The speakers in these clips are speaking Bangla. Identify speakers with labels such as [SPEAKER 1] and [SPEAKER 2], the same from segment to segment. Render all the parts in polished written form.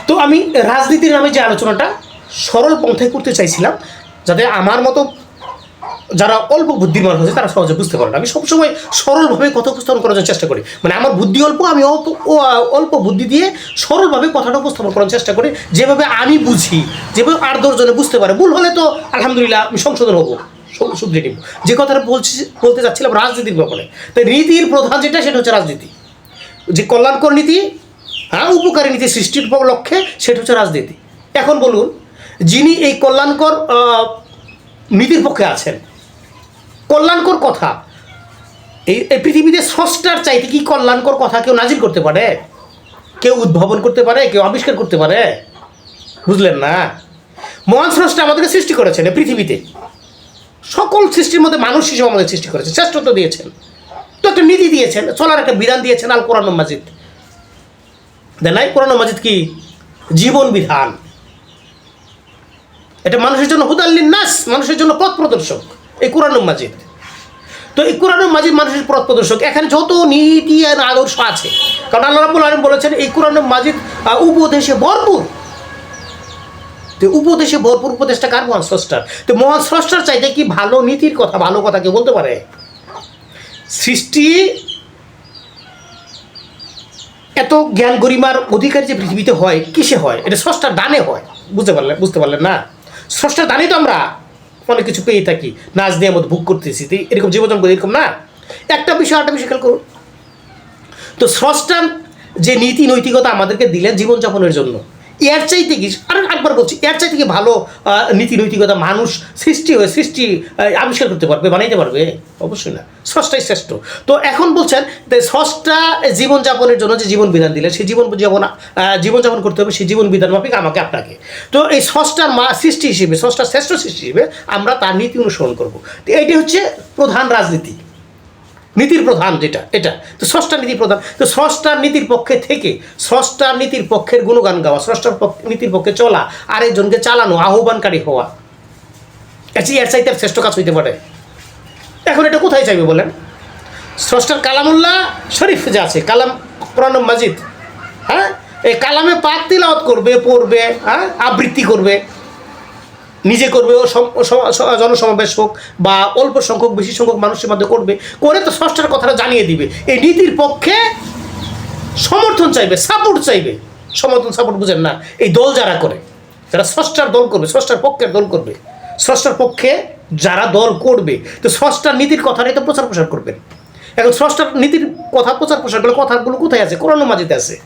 [SPEAKER 1] তো আমি রাজনীতির নামে যে আলোচনাটা সরল পন্থায় করতে চাইছিলাম, যাতে আমার মতো যারা অল্প বুদ্ধিমান হয়েছে তারা সহজে বুঝতে পারে না। আমি সবসময় সরলভাবে কথা উপস্থাপন করার চেষ্টা করি, মানে আমার বুদ্ধি অল্প, আমি অল্প বুদ্ধি দিয়ে সরলভাবে কথাটা উপস্থাপন করার চেষ্টা করি, যেভাবে আমি বুঝি, যেভাবে 8-10 জনে বুঝতে পারে। ভুল হলে তো আলহামদুলিল্লাহ আমি সংশোধন হবো, শুধরে নিব। যে কথাটা বলতে চাচ্ছিলাম রাজনীতির ব্যাপারে, তাই নীতির প্রধান যেটা সেটা হচ্ছে রাজনীতি, যে কল্যাণকর নীতি, হ্যাঁ, উপকারী নীতি সৃষ্টির লক্ষ্যে, সেটা হচ্ছে রাজনীতি। এখন বলুন, যিনি এই কল্যাণকর নীতির পক্ষে আছেন, কল্যাণকর কথা এই পৃথিবীতে স্রষ্টার চাইতে কি কল্যাণকর কথা কেউ নাজিল করতে পারে? কেউ উদ্ভাবন করতে পারে? কেউ আবিষ্কার করতে পারে? বুঝলেন না? মহান স্রষ্টা আমাদেরকে সৃষ্টি করেছেন এই পৃথিবীতে, সকল সৃষ্টির মধ্যে মানুষ হিসেবে আমাদের সৃষ্টি করেছেন, শ্রেষ্ঠত্ব দিয়েছেন, তো একটা নীতি দিয়েছেন, চলার একটা বিধান দিয়েছেন, আল কোরআন মাজিদ। দেন নাই? কোরআন মাজিদ কি জীবন বিধান, এটা মানুষের জন্য হুদাল্লিন নাস, মানুষের জন্য পথ প্রদর্শক এই কোরআন মাজিদ। তো এই কোরআন মাজিদ মানুষের পথ প্রদর্শক। এখানে যত নীতি আর আদর্শ আছে, কারণ আল্লাহ রাব্বুল আলামিন বলেছেন এই কোরআন মাজিদ উপদেশে ভরপুর। তো উপদেশে ভরপুর উপদেশটা কার? মহান স্রষ্টার। তো মহান স্রষ্টার চাইতে কি ভালো নীতির কথা, ভালো কথা কেউ বলতে পারে? সৃষ্টি এত জ্ঞান গরিমার অধিকারী যে পৃথিবীতে হয়, কিসে হয়? এটা স্রষ্টার দানে হয়। বুঝতে পারলেন না? স্রষ্টার দানেই তো আমরা অনেক কিছু পেয়ে থাকি, নাচ দিয়ে মতো ভোগ করতেছি, এরকম জীবনযাপন করি, এরকম না? একটা বিষয় খেয়াল করুন তো, স্রষ্টার যে নীতি নৈতিকতা আমাদেরকে দিলেন জীবনযাপনের জন্য, এর চাইতে কি, আর একবার বলছি, এর চাইতে কি ভালো নীতি নৈতিকতা মানুষ সৃষ্টি আবিষ্কার করতে পারবে, বানাইতে পারবে? অবশ্যই না, স্রষ্টাই শ্রেষ্ঠ। তো এখন বলছেন স্রষ্টা জীবনযাপনের জন্য যে জীবন বিধান দিলেন, সেই জীবনযাপন করতে হবে সেই জীবন বিধান মাফিক আমাকে আপনাকে। তো এই স্রষ্টার সৃষ্টি হিসেবে, স্রষ্টার শ্রেষ্ঠ সৃষ্টি হিসেবে আমরা তার নীতি অনুসরণ করবো। তো এইটি হচ্ছে প্রধান রাজনীতি, নীতির প্রধান যেটা, এটা তো স্রষ্টার নীতি প্রধান। তো স্রষ্টার নীতির পক্ষে থেকে, স্রষ্টার নীতির পক্ষের গুণগান গাওয়া, স্রষ্টার নীতির পক্ষে চলা, আরেকজনকে চালানো, আহ্বানকারী হওয়া, এর চাইতে শ্রেষ্ঠ কাজ হইতে পারে? এখন এটা কোথায় চাইবে বলেন? স্রষ্টার কালামুল্লাহ শরীফ যে আছে, কালাম কোরআন মাজিদ, হ্যাঁ, এই কালামে পাক তিলাওয়াত করবে, পড়বে, হ্যাঁ, আবৃত্তি করবে, নিজে করবে, ও জনসমাবেশ হোক বা অল্প সংখ্যক বেশি সংখ্যক মানুষের মধ্যে করবে, করে তো স্রষ্টার কথাটা জানিয়ে দিবে। এই নীতির পক্ষে সমর্থন চাইবে, সাপোর্ট চাইবে। সমর্থন সাপোর্ট বুঝেন না? এই দল যারা করে, যারা স্রষ্টার দল করবে, স্রষ্টার পক্ষের দল করবে, স্রষ্টার পক্ষে যারা দল করবে, তো স্রষ্টার নীতির কথাটাই তো প্রচার প্রসার করবেন। এখন স্রষ্টার নীতির কথা প্রচার প্রসার করলে কথাগুলো কোথায় আছে? কোরআন মাজিদে আছে।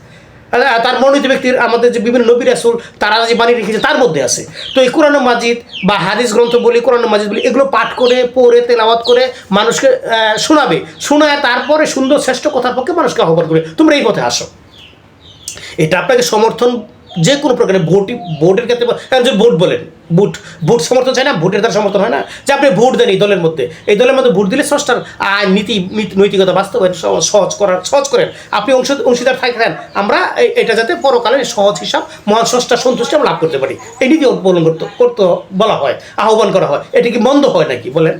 [SPEAKER 1] তার মনোনীত ব্যক্তির, আমাদের যে বিভিন্ন নবী রাসূল তারা যে বাণী রেখেছে তার মধ্যে আছে। তো এই কোরআন মাজিদ বা হাদিস গ্রন্থ বলি, কোরআন মাজিদ বলি, এগুলো পাঠ করে, পড়ে, তেলাওয়াত করে মানুষকে শোনায়, তারপরে সুন্দর শ্রেষ্ঠ কথার পক্ষে মানুষকে আহ্বান করে তোমরা এই পথে আসো। এটা আপনাকে সমর্থন যে কোনো প্রকারের ভোটের ক্ষেত্রে, যে ভোট বলেন, ভোট সমর্থন চাই না, ভোটের দ্বারা সমর্থন হয় না। যে আপনি ভোট দেন এই দলের মধ্যে ভোট দিলে স্রষ্টার নীতি নৈতিকতা বাস্তবায়ন সহজ করেন, আপনি অংশীদার থাকেন, আমরা এটা যাতে পরকালের সহজ হিসাব মহান স্রষ্টার সন্তুষ্টি আমরা লাভ করতে পারি, এই নীতি অবলম্বন করতে বলা হয়, আহ্বান করা হয়। এটা কি মন্দ হয় নাকি বলেন?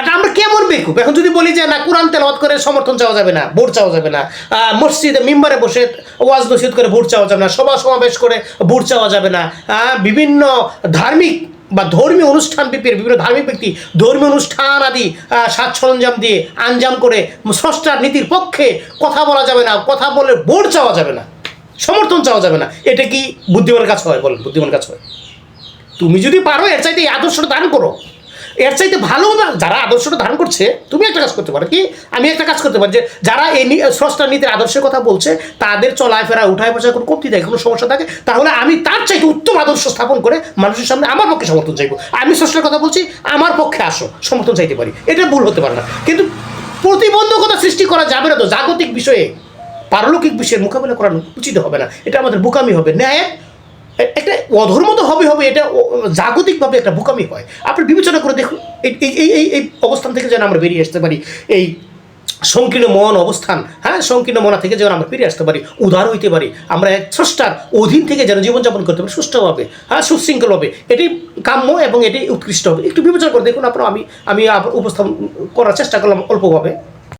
[SPEAKER 1] এটা আমরা কেমন বেকুব? এখন যদি বলি যে না, কোরআন তেলাওয়াত করে সমর্থন চাওয়া যাবে না, ভোট চাওয়া যাবে না, মসজিদে মিম্বারে বসে ওয়াজ নসিহত করে ভোট চাওয়া যাবে না, সভা সমাবেশ করে ভোট চাওয়া যাবে না, বিভিন্ন ধার্মিক বা ধর্মীয় অনুষ্ঠান, বিভিন্ন ধার্মিক ব্যক্তি ধর্মীয় অনুষ্ঠান আদি সাজ সরঞ্জাম দিয়ে আঞ্জাম করে স্রষ্টার নীতির পক্ষে কথা বলা যাবে না, কথা বলে ভোট চাওয়া যাবে না, সমর্থন চাওয়া যাবে না, এটা কি বুদ্ধিমানের কাজ হয়? বলেন, বুদ্ধিমানের কাজ হয়? তুমি যদি পারো এর চাইতে এই আদর্শটা দান করো, এর চাইতে ভালো যারা আদর্শটা ধারণ করছে, তুমি একটা কাজ করতে পারো কি, আমি একটা কাজ করতে পারি, যে যারা এই স্রষ্টার নীতির আদর্শের কথা বলছে তাদের চলায় ফেরা, উঠায় বসায় কোনো কমতি থাকে, কোনো সমস্যা থাকে, তাহলে আমি তার চাইতে উত্তম আদর্শ স্থাপন করে মানুষের সামনে আমার পক্ষে সমর্থন চাইবো। আমি স্রষ্টার কথা বলছি, আমার পক্ষে আসো, সমর্থন চাইতে পারি, এটা ভুল হতে পারে না। কিন্তু প্রতিবন্ধকতা সৃষ্টি করা যাবে না তো জাগতিক বিষয়ে, পারলৌকিক বিষয়ের মোকাবিলা করা উচিত হবে না, এটা আমাদের বোকামি হবে। ন্যায় একটা অধর্ম তো হবে, এটা জাগতিকভাবে একটা বোকামি হয়। আপনি বিবেচনা করে দেখুন, এই অবস্থান থেকে যেন আমরা বেরিয়ে আসতে পারি, এই সংকীর্ণ মন অবস্থান, হ্যাঁ, সংকীর্ণ মনা থেকে যেন আমরা ফিরে আসতে পারি, উদার হইতে পারি, আমরা এক স্রষ্টার অধীন থেকে যেন জীবনযাপন করতে পারি সুষ্ঠুভাবে, হ্যাঁ, সুশৃঙ্খলভাবে, এটি কাম্য এবং এটি উৎকৃষ্ট হবে। একটু বিবেচনা করে দেখুন। আমি উপস্থাপন করার চেষ্টা করলাম অল্পভাবে।